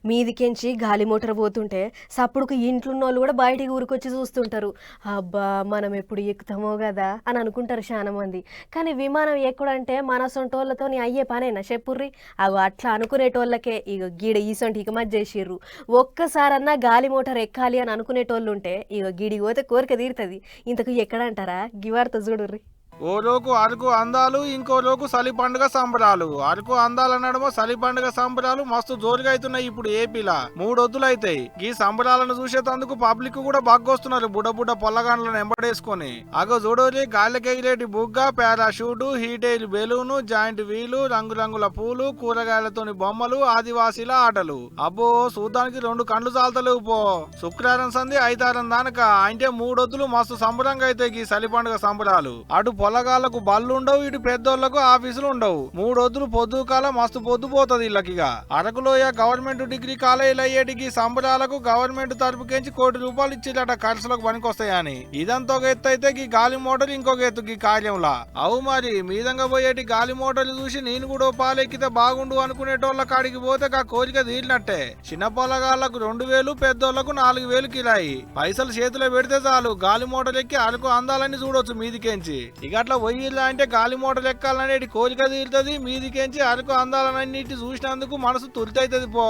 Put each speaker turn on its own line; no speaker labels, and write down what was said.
మీదికెంచి గాలి మోటార్ పోతుంటే సప్పుడుకు ఇంట్లున్నోళ్ళు కూడా బయటికి ఊరికొచ్చి చూస్తుంటారు. అబ్బా మనం ఎప్పుడు ఎక్కుతామో కదా అని అనుకుంటారు చాలా మంది. కానీ విమానం ఎక్కుడంటే మనసొంటోళ్ళతోని అయ్యే పనేనా చెప్పుర్రి. అగో అట్లా అనుకునేటోళ్ళకే ఇగో గీడ ఈసొంటి ఇకమత్ చేసిర్రు. ఒక్కసారన్నా గాలి మోటార్ ఎక్కాలి అని అనుకునేటోళ్ళు ఉంటే ఇగో గీడికి పోతే కోరిక తీరుతుంది. ఇంతకు ఎక్కడంటారా గివార్త చూడుర్రి.
ఓ రోజు అరకు అందాలు, ఇంకో రోజు సలి పండుగ సంబరాలు. అరకు అందాల నడుమ సలి పండుగ సంబరాలు మస్తు జోరుగా అవుతున్నాయి ఇప్పుడు ఏపీలా. 3 వద్దులైతాయి. ఈ సంబరాలను చూసేందుకు పబ్లిక్ కూడా బాగొస్తున్నారు బుడ్డ పొల్లగాండ్లను ఎంబడేసుకొని. అగో చూడోరి గాలికెగిరేటి బుగ్గ, పారాషూటు, హీటైల్ బెలూను, జాయింట్ వీలు, రంగురంగుల పూలు, కూరగాయలతోని బొమ్మలు, ఆదివాసీల ఆటలు. అబ్బో చూడ్డానికి 2 కండ్లు చాలతలేవు పో. శుక్రవారం సంధి ఐతారం దానక అంటే 3 వద్దులు మస్తు సంబరంగా అవుతాయి ఈ సలి పండుగ సంబరాలు. అటు పొలగాళ్లకు బళ్ళుండవు, ఇటు పెద్దోళ్లకు ఆఫీసులు ఉండవు. 3 వద్దులు పొద్దుకాల మస్తు పొద్దుపోతుంది ఇళ్ళకిగా. అరకులోయ గవర్నమెంట్ డిగ్రీ కాలేజీలు అయ్యేటికి సంబరాలకు గవర్నమెంట్ తరపుకెంచి ₹1 కోటి ఇచ్చిరట ఖర్చులకు పనికొస్తాయని. ఇదంతా ఒక ఎత్తు అయితే ఈ గాలి మోటార్ ఇంకొక ఎత్తు ఈ కార్యంలా. అవు మరి మీదంగా పోయేటి గాలి మోటార్లు చూసి నేను కూడా పాలెక్కితే బాగుండు అనుకునేటోళ్ళ కాడికి పోతే ఆ కోరిక తీరినట్టే. చిన్న పొలగాళ్లకు 2000, పెద్దోళ్లకు 4000 కిరాయి. పైసలు చేతిలో పెడితే చాలు గాలి మోటార్ ఎక్కి అరకు అందాలని చూడొచ్చు మీదికెంచి. ఇక అట్లా పోయిల్లా అంటే గాలి మోటార్ ఎక్కాలనేది కోరిక తీరుతుంది. మీదికెంచి అరకు అందాలన్నిటి చూసినందుకు మనసు తురితైతుంది పో.